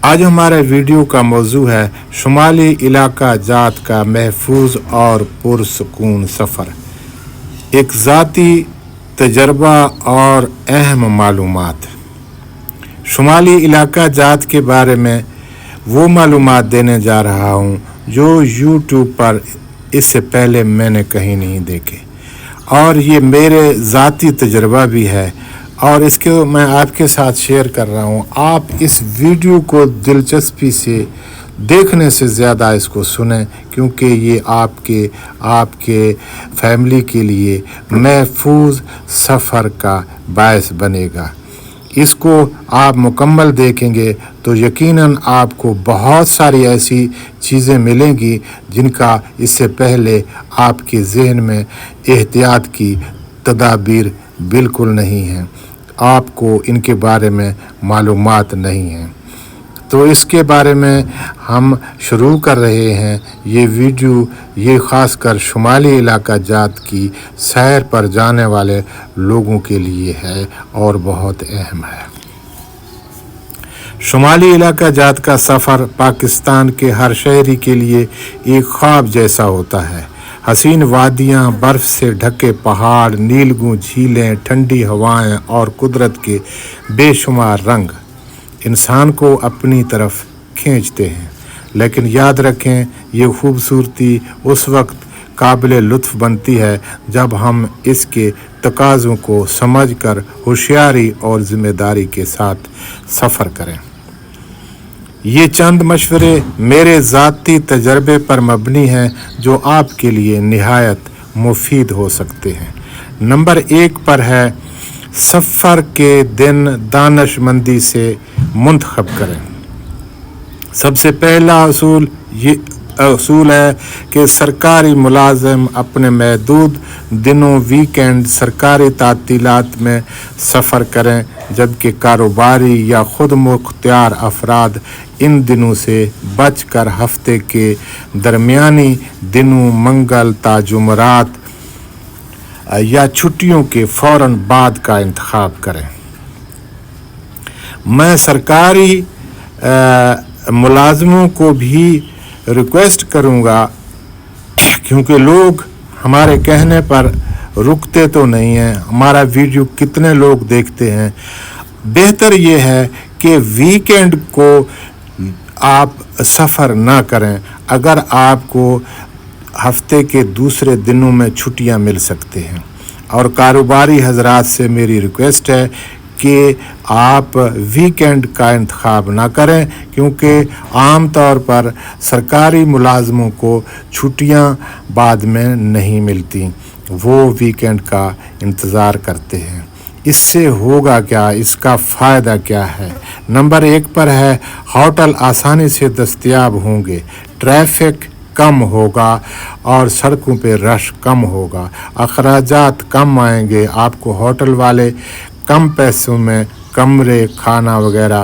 آج ہمارے ویڈیو کا موضوع ہے شمالی علاقہ جات کا محفوظ اور پرسکون سفر، ایک ذاتی تجربہ اور اہم معلومات۔ شمالی علاقہ جات کے بارے میں وہ معلومات دینے جا رہا ہوں جو یوٹیوب پر اس سے پہلے میں نے کہیں نہیں دیکھے، اور یہ میرے ذاتی تجربہ بھی ہے اور اس کے میں آپ کے ساتھ شیئر کر رہا ہوں۔ آپ اس ویڈیو کو دلچسپی سے دیکھنے سے زیادہ اس کو سنیں، کیونکہ یہ آپ کے فیملی کے لیے محفوظ سفر کا باعث بنے گا۔ اس کو آپ مکمل دیکھیں گے تو یقیناً آپ کو بہت ساری ایسی چیزیں ملیں گی جن کا اس سے پہلے آپ کے ذہن میں احتیاط کی تدابیر بالکل نہیں ہیں، آپ کو ان کے بارے میں معلومات نہیں ہیں۔ تو اس کے بارے میں ہم شروع کر رہے ہیں۔ یہ ویڈیو یہ خاص کر شمالی علاقہ جات کی سیر پر جانے والے لوگوں کے لیے ہے اور بہت اہم ہے۔ شمالی علاقہ جات کا سفر پاکستان کے ہر شہری کے لیے ایک خواب جیسا ہوتا ہے۔ حسین وادیاں، برف سے ڈھکے پہاڑ، نیلگوں جھیلیں، ٹھنڈی ہوائیں اور قدرت کے بے شمار رنگ انسان کو اپنی طرف کھینچتے ہیں، لیکن یاد رکھیں یہ خوبصورتی اس وقت قابل لطف بنتی ہے جب ہم اس کے تقاضوں کو سمجھ کر ہوشیاری اور ذمہ داری کے ساتھ سفر کریں۔ یہ چند مشورے میرے ذاتی تجربے پر مبنی ہیں جو آپ کے لیے نہایت مفید ہو سکتے ہیں۔ نمبر 1 پر ہے سفر کے دن دانش مندی سے منتخب کریں۔ سب سے پہلا اصول ہے کہ سرکاری ملازم اپنے محدود دنوں ویکینڈ سرکاری تعطیلات میں سفر کریں، جبکہ کاروباری یا خود مختار افراد ان دنوں سے بچ کر ہفتے کے درمیانی دنوں منگل تا جمعرات یا چھٹیوں کے فوراً بعد کا انتخاب کریں۔ میں سرکاری ملازموں کو بھی ریکویسٹ کروں گا، کیونکہ لوگ ہمارے کہنے پر رکتے تو نہیں ہیں، ہمارا ویڈیو کتنے لوگ دیکھتے ہیں۔ بہتر یہ ہے کہ ویکینڈ کو آپ سفر نہ کریں اگر آپ کو ہفتے کے دوسرے دنوں میں چھٹیاں مل سکتے ہیں۔ اور کاروباری حضرات سے میری ریکویسٹ ہے کہ آپ ویکینڈ کا انتخاب نہ کریں، کیونکہ عام طور پر سرکاری ملازموں کو چھٹیاں بعد میں نہیں ملتی، وہ ویکینڈ کا انتظار کرتے ہیں۔ اس سے ہوگا کیا، اس کا فائدہ کیا ہے؟ نمبر 1 پر ہے ہوٹل آسانی سے دستیاب ہوں گے، ٹریفک کم ہوگا اور سڑکوں پہ رش کم ہوگا، اخراجات کم آئیں گے، آپ کو ہوٹل والے کم پیسوں میں کمرے، کھانا وغیرہ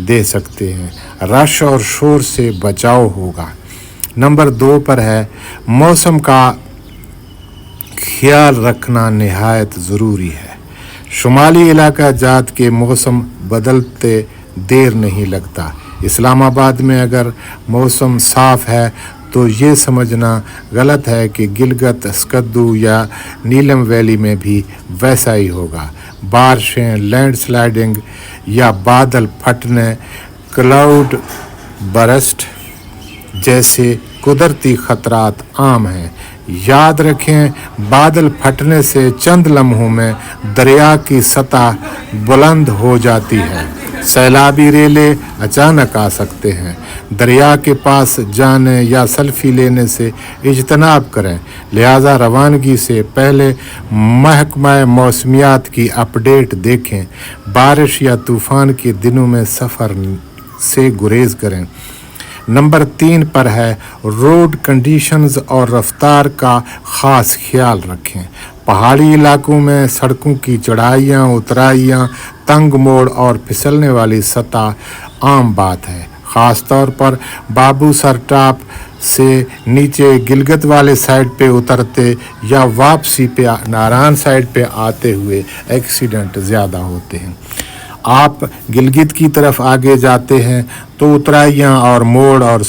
دے سکتے ہیں، رش اور شور سے بچاؤ ہوگا۔ نمبر 2 پر ہے موسم کا خیال رکھنا نہایت ضروری ہے۔ شمالی علاقہ جات کے موسم بدلتے دیر نہیں لگتا۔ اسلام آباد میں اگر موسم صاف ہے تو یہ سمجھنا غلط ہے کہ گلگت، اسکدو یا نیلم ویلی میں بھی ویسا ہی ہوگا۔ بارشیں، لینڈ سلائڈنگ یا بادل پھٹنے، کلاؤڈ برسٹ جیسے قدرتی خطرات عام ہیں۔ یاد رکھیں بادل پھٹنے سے چند لمحوں میں دریا کی سطح بلند ہو جاتی ہے، سیلابی ریلے اچانک آ سکتے ہیں۔ دریا کے پاس جانے یا سیلفی لینے سے اجتناب کریں، لہذا روانگی سے پہلے محکمہ موسمیات کی اپڈیٹ دیکھیں۔ بارش یا طوفان کے دنوں میں سفر سے گریز کریں۔ نمبر 3 پر ہے روڈ کنڈیشنز اور رفتار کا خاص خیال رکھیں۔ پہاڑی علاقوں میں سڑکوں کی چڑھائیاں، اترائیاں، تنگ موڑ اور پھسلنے والی سطح عام بات ہے، خاص طور پر بابو سر ٹاپ سے نیچے گلگت والے سائڈ پہ اترتے یا واپسی پہ ناران سائڈ پہ آتے ہوئے ایکسیڈنٹ زیادہ ہوتے ہیں۔ آپ گلگت کی طرف آگے جاتے ہیں تو اترائیاں اور موڑ اور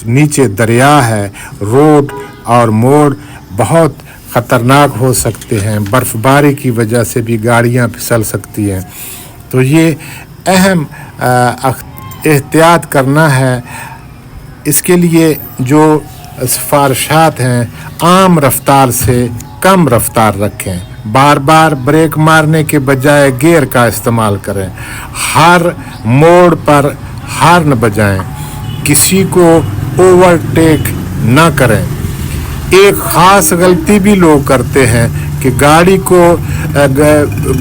نیچے دریا ہے، روڈ اور موڑ بہت خطرناک ہو سکتے ہیں، برف باری کی وجہ سے بھی گاڑیاں پھسل سکتی ہیں۔ تو یہ اہم احتیاط کرنا ہے۔ اس کے لیے جو سفارشات ہیں، عام رفتار سے کم رفتار رکھیں، بار بار بریک مارنے کے بجائے گیئر کا استعمال کریں، ہر موڑ پر ہارن بجائیں، کسی کو اوورٹیک نہ کریں۔ ایک خاص غلطی بھی لوگ کرتے ہیں کہ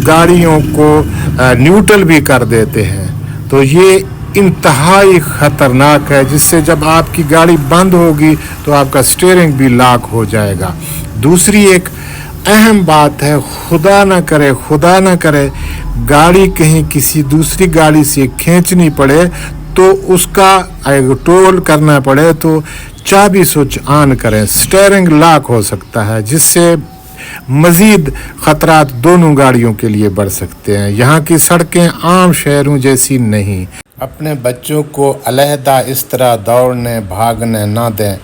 گاڑیوں کو نیوٹرل بھی کر دیتے ہیں، تو یہ انتہائی خطرناک ہے، جس سے جب آپ کی گاڑی بند ہوگی تو آپ کا سٹیئرنگ بھی لاک ہو جائے گا۔ دوسری ایک اہم بات ہے، خدا نہ کرے گاڑی کہیں کسی دوسری گاڑی سے کھینچنی پڑے تو اس کا ٹول کرنا پڑے تو چابی سوئچ آن کریں، سٹیئرنگ لاک ہو سکتا ہے، جس سے مزید خطرات دونوں گاڑیوں کے لیے بڑھ سکتے ہیں۔ یہاں کی سڑکیں عام شہروں جیسی نہیں۔ اپنے بچوں کو علیحدہ اس طرح دوڑنے بھاگنے نہ دیں،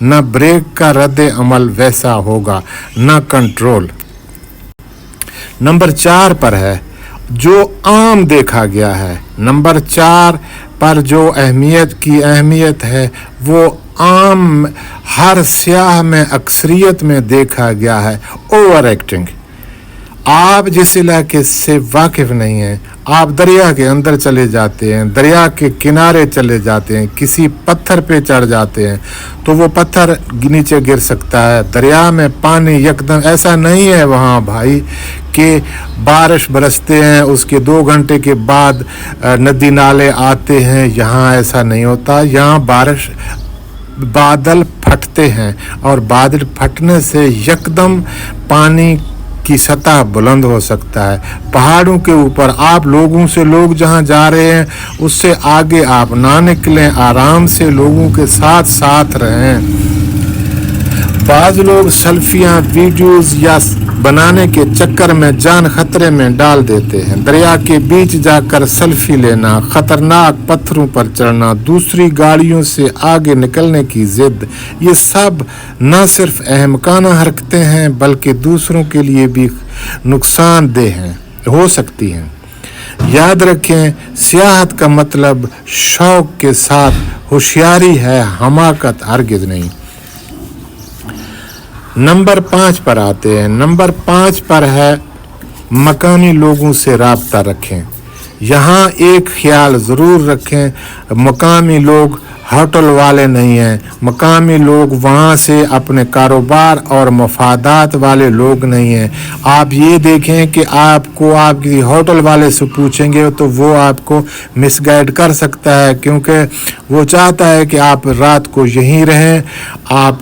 نہ بریک کا رد عمل ویسا ہوگا، نہ کنٹرول۔ نمبر 4 پر ہے جو عام دیکھا گیا ہے۔ نمبر 4 پر جو اہمیت ہے وہ عام ہر سیاح میں اکثریت میں دیکھا گیا ہے، اوور ایکٹنگ۔ آپ جس علاقے سے واقف نہیں ہیں، آپ دریا کے اندر چلے جاتے ہیں، دریا کے کنارے چلے جاتے ہیں، کسی پتھر پہ چڑھ جاتے ہیں تو وہ پتھر نیچے گر سکتا ہے۔ دریا میں پانی یکدم ایسا نہیں ہے وہاں بھائی کہ بارش برستے ہیں اس کے 2 گھنٹے کے بعد ندی نالے آتے ہیں، یہاں ایسا نہیں ہوتا۔ یہاں بادل پھٹتے ہیں اور بادل پھٹنے سے یکدم پانی کی سطح بلند ہو سکتا ہے۔ پہاڑوں کے اوپر لوگ جہاں جا رہے ہیں اس سے آگے آپ نہ نکلیں، آرام سے لوگوں کے ساتھ رہیں۔ بعض لوگ سیلفیاں ویڈیوز یا بنانے کے چکر میں جان خطرے میں ڈال دیتے ہیں۔ دریا کے بیچ جا کر سیلفی لینا، خطرناک پتھروں پر چڑھنا، دوسری گاڑیوں سے آگے نکلنے کی ضد، یہ سب نہ صرف احمقانہ حرکتیں ہیں بلکہ دوسروں کے لیے بھی نقصان دہ ہو سکتی ہیں۔ یاد رکھیں، سیاحت کا مطلب شوق کے ساتھ ہوشیاری ہے، حماقت ہرگز نہیں۔ نمبر 5 پر آتے ہیں۔ نمبر 5 پر ہے مقامی لوگوں سے رابطہ رکھیں۔ یہاں ایک خیال ضرور رکھیں، مقامی لوگ ہوٹل والے نہیں ہیں، مقامی لوگ وہاں سے اپنے کاروبار اور مفادات والے لوگ نہیں ہیں۔ آپ یہ دیکھیں کہ آپ کسی ہوٹل والے سے پوچھیں گے تو وہ آپ کو مس گائیڈ کر سکتا ہے، کیونکہ وہ چاہتا ہے کہ آپ رات کو یہیں رہیں، آپ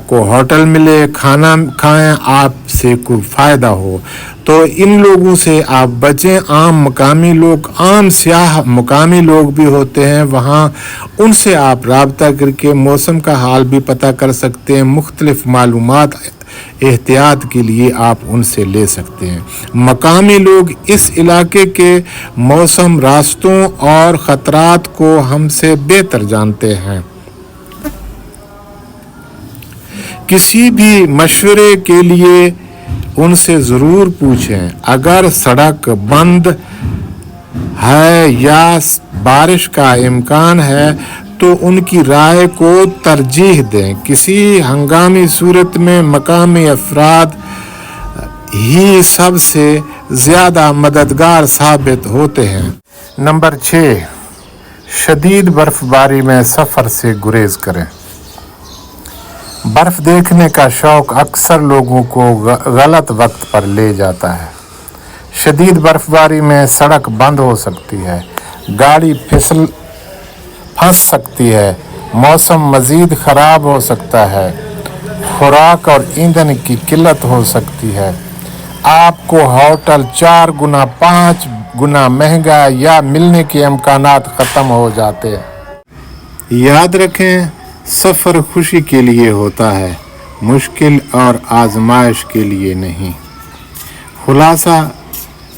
کو ہوٹل ملے، کھانا کھائیں، آپ سے کوئی فائدہ ہو۔ تو ان لوگوں سے آپ بچیں۔ عام سیاح مقامی لوگ بھی ہوتے ہیں وہاں، ان سے آپ رابطہ کر کے موسم کا حال بھی پتہ کر سکتے ہیں، مختلف معلومات احتیاط کے لیے آپ ان سے لے سکتے ہیں۔ مقامی لوگ اس علاقے کے موسم، راستوں اور خطرات کو ہم سے بہتر جانتے ہیں۔ کسی بھی مشورے کے لیے ان سے ضرور پوچھیں۔ اگر سڑک بند ہے یا بارش کا امکان ہے تو ان کی رائے کو ترجیح دیں۔ کسی ہنگامی صورت میں مقامی افراد ہی سب سے زیادہ مددگار ثابت ہوتے ہیں۔ نمبر 6، شدید برف باری میں سفر سے گریز کریں۔ برف دیکھنے کا شوق اکثر لوگوں کو غلط وقت پر لے جاتا ہے۔ شدید برف باری میں سڑک بند ہو سکتی ہے، گاڑی پھنس سکتی ہے، موسم مزید خراب ہو سکتا ہے، خوراک اور ایندھن کی قلت ہو سکتی ہے، آپ کو ہوٹل 4 گنا 5 گنا مہنگا یا ملنے کے امکانات ختم ہو جاتے ہیں۔ یاد رکھیں، سفر خوشی کے لیے ہوتا ہے، مشکل اور آزمائش کے لیے نہیں۔ خلاصہ،